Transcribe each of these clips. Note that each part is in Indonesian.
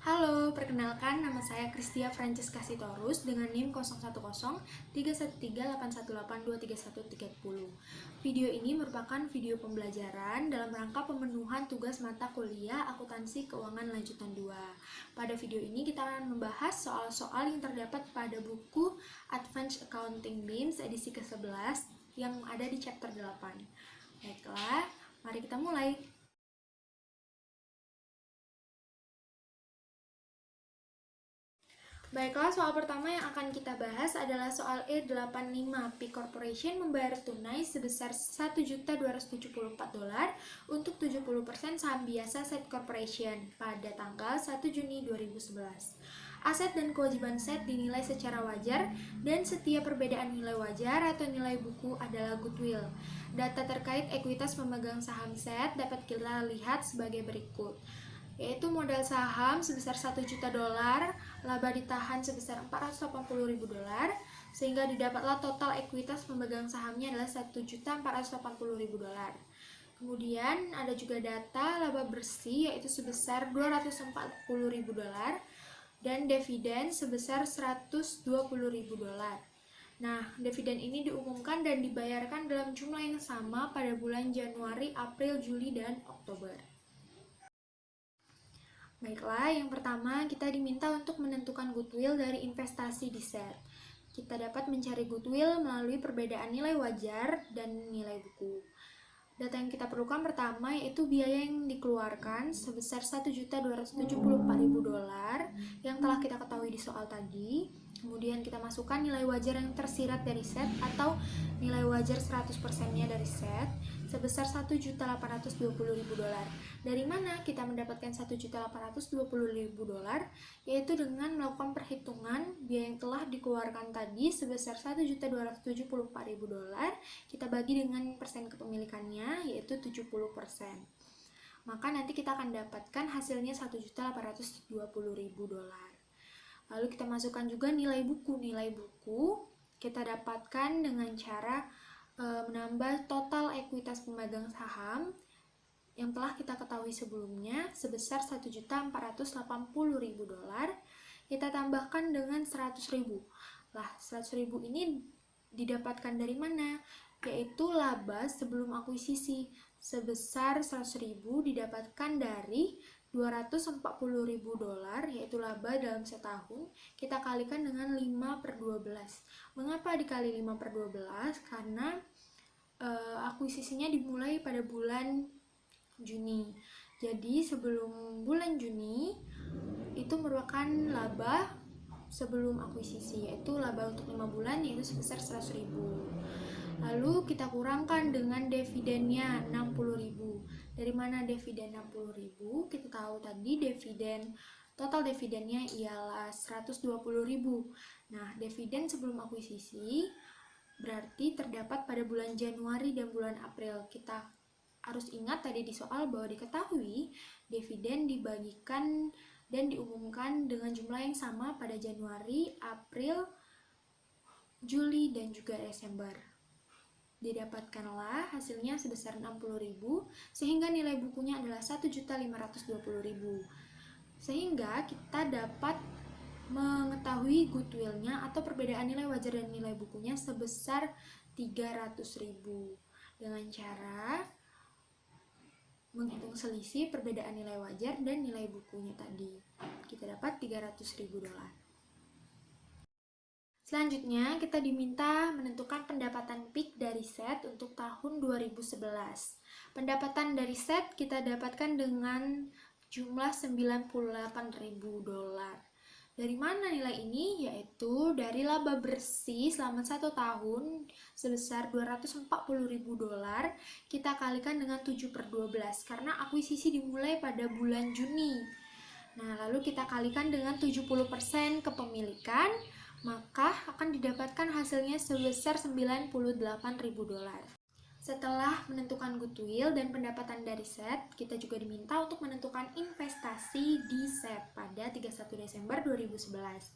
Halo, perkenalkan nama saya Kristia Francesca Sitorus dengan NIM 01131381823130. Video ini merupakan video pembelajaran dalam rangka pemenuhan tugas mata kuliah Akuntansi Keuangan Lanjutan 2. Pada video ini kita akan membahas soal-soal yang terdapat pada buku Advanced Accounting BIMS edisi ke-11 yang ada di chapter 8. Baiklah, mari kita mulai. Baiklah, soal pertama yang akan kita bahas adalah soal E85. P Corporation membayar tunai sebesar $1.274 untuk 70% saham biasa SET Corporation pada tanggal 1 Juni 2011. Aset dan kewajiban SET dinilai secara wajar dan setiap perbedaan nilai wajar atau nilai buku adalah goodwill. Data terkait ekuitas pemegang saham SET dapat kita lihat sebagai berikut, yaitu modal saham sebesar $1 juta, laba ditahan sebesar $480.000, sehingga didapatlah total ekuitas pemegang sahamnya adalah $1.480.000. Kemudian ada juga data laba bersih yaitu sebesar $240.000 dan dividen sebesar $120.000. Nah, dividen ini diumumkan dan dibayarkan dalam jumlah yang sama pada bulan Januari, April, Juli, dan Oktober. Baiklah, yang pertama kita diminta untuk menentukan goodwill dari investasi di SET. Kita dapat mencari goodwill melalui perbedaan nilai wajar dan nilai buku. Data yang kita perlukan pertama yaitu biaya yang dikeluarkan sebesar $1.274.000 yang telah kita ketahui di soal tadi. Kemudian kita masukkan nilai wajar yang tersirat dari SET atau nilai wajar 100%-nya dari SET sebesar $1.820.000. Dari mana kita mendapatkan $1.820.000? Yaitu dengan melakukan perhitungan biaya yang telah dikeluarkan tadi sebesar $1.274.000, kita bagi dengan persen kepemilikannya yaitu 70%. Maka nanti kita akan dapatkan hasilnya $1.820.000. Lalu kita masukkan juga nilai buku. Nilai buku kita dapatkan dengan cara menambah total ekuitas pemegang saham yang telah kita ketahui sebelumnya sebesar $1.480.000. Kita tambahkan dengan 100.000. Lah, 100.000 ini didapatkan dari mana? Yaitu laba sebelum akuisisi sebesar 100.000 didapatkan dari $240.000 yaitu laba dalam setahun, kita kalikan dengan 5/12. Mengapa dikali 5/12? Karena akuisisinya dimulai pada bulan Juni. Jadi sebelum bulan Juni itu merupakan laba sebelum akuisisi, yaitu laba untuk 5 bulan yaitu sebesar 100.000. Lalu kita kurangkan dengan dividennya 60.000. Dari mana dividen 60.000? Kita tahu tadi total dividennya ialah 120.000. Nah, dividen sebelum akuisisi berarti terdapat pada bulan Januari dan bulan April. Kita harus ingat tadi di soal bahwa diketahui dividen dibagikan dan diumumkan dengan jumlah yang sama pada Januari, April, Juli, dan juga Desember. Didapatkanlah hasilnya sebesar 60.000 sehingga nilai bukunya adalah $1.520.000. Sehingga kita dapat mengetahui goodwill-nya atau perbedaan nilai wajar dan nilai bukunya sebesar 300.000 dengan cara menghitung selisih perbedaan nilai wajar dan nilai bukunya tadi. Kita dapat $300.000. Selanjutnya, kita diminta menentukan pendapatan PIK dari SET untuk tahun 2011. Pendapatan dari SET kita dapatkan dengan jumlah $98.000. Dari mana nilai ini? Yaitu dari laba bersih selama 1 tahun sebesar $240.000 kita kalikan dengan 7/12 karena akuisisi dimulai pada bulan Juni. Nah, lalu kita kalikan dengan 70% kepemilikan, maka akan didapatkan hasilnya sebesar $98.000. Setelah menentukan goodwill dan pendapatan dari SET, kita juga diminta untuk menentukan investasi di SET pada 31 Desember 2011.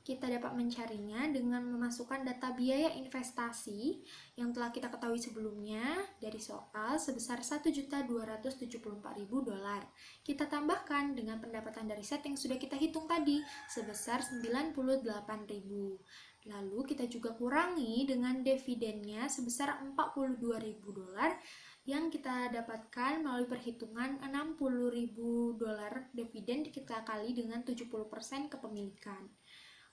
Kita dapat mencarinya dengan memasukkan data biaya investasi yang telah kita ketahui sebelumnya dari soal sebesar $1.274.000. Kita tambahkan dengan pendapatan dari set yang sudah kita hitung tadi sebesar $98.000. Lalu kita juga kurangi dengan dividennya sebesar $42.000 yang kita dapatkan melalui perhitungan $60.000 dividen kita kali dengan 70% kepemilikan.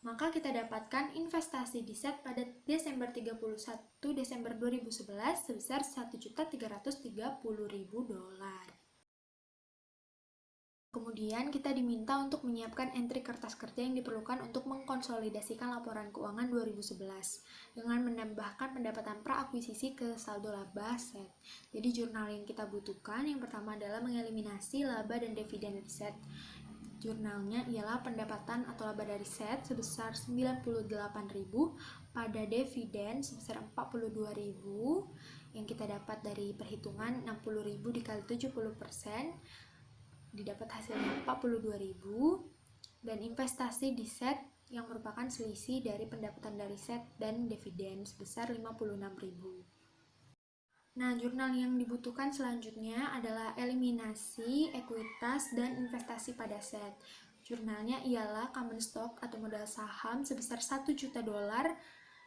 Maka kita dapatkan investasi di set pada Desember 31 Desember 2011 sebesar $1.330.000. Kemudian kita diminta untuk menyiapkan entry kertas kerja yang diperlukan untuk mengkonsolidasikan laporan keuangan 2011 dengan menambahkan pendapatan pra-akuisisi ke saldo laba set. Jadi jurnal yang kita butuhkan yang pertama adalah mengeliminasi laba dan dividen set. Jurnalnya ialah pendapatan atau laba dari set sebesar $98.000 pada dividen sebesar $42.000 yang kita dapat dari perhitungan $60.000 dikali 70% didapat hasilnya $42.000 dan investasi di set yang merupakan selisih dari pendapatan dari set dan dividen sebesar $56.000. Nah, jurnal yang dibutuhkan selanjutnya adalah eliminasi, ekuitas, dan investasi pada set. Jurnalnya ialah common stock atau modal saham sebesar $1 juta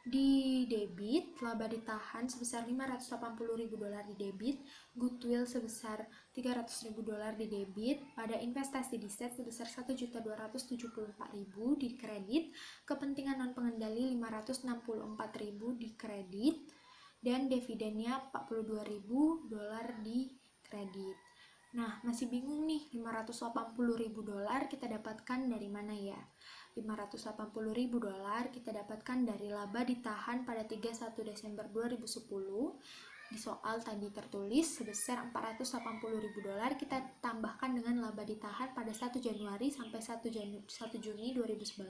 di debit, laba ditahan sebesar $580.000 di debit, goodwill sebesar $300.000 di debit, pada investasi di set sebesar $1.274.000 di kredit, kepentingan non pengendali $564.000 di kredit, dan dividennya $42.000 di kredit. Nah, masih bingung nih, $580.000 kita dapatkan dari mana ya? $580.000 kita dapatkan dari laba ditahan pada 31 Desember 2010. Di soal tadi tertulis sebesar $480.000 kita tambahkan dengan laba ditahan pada 1 Januari sampai 1 Juni 2011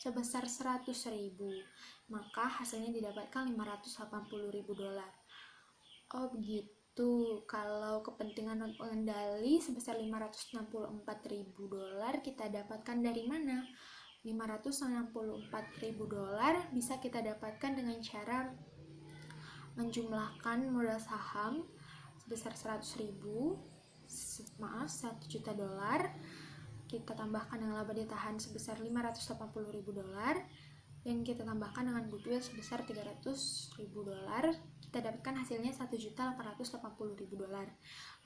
sebesar $100.000. Maka hasilnya didapatkan $580.000. Oh begitu. Kalau kepentingan non pengendali sebesar $564.000 kita dapatkan dari mana? $564.000 bisa kita dapatkan dengan cara menjumlahkan modal saham sebesar $100.000, $1 juta, kita tambahkan dengan laba ditahan sebesar $580.000 dan kita tambahkan dengan goodwill sebesar $300.000, kita dapatkan hasilnya $1.880.000.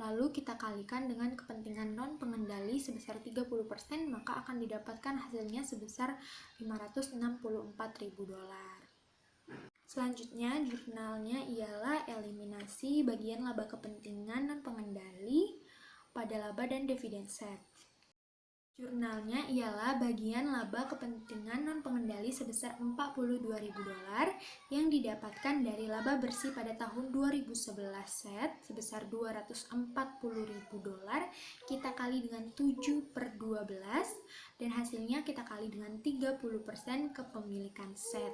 Lalu kita kalikan dengan kepentingan non pengendali sebesar 30%, maka akan didapatkan hasilnya sebesar $564.000. Selanjutnya, jurnalnya ialah eliminasi bagian laba kepentingan non pengendali pada laba dan dividen set. Jurnalnya ialah bagian laba kepentingan non pengendali sebesar $42.000 yang didapatkan dari laba bersih pada tahun 2011 set sebesar $240.000 kita kali dengan 7/12 dan hasilnya kita kali dengan 30% kepemilikan set.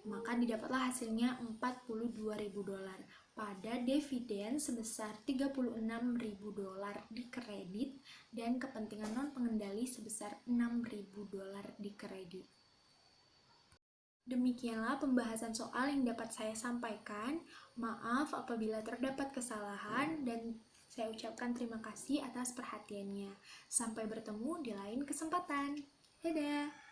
Maka didapatlah hasilnya $42.000 pada dividen sebesar $36.000 di kredit dan kepentingan non pengendali sebesar $6.000 di kredit. Demikianlah pembahasan soal yang dapat saya sampaikan. Maaf apabila terdapat kesalahan dan saya ucapkan terima kasih atas perhatiannya. Sampai bertemu di lain kesempatan. Dadah!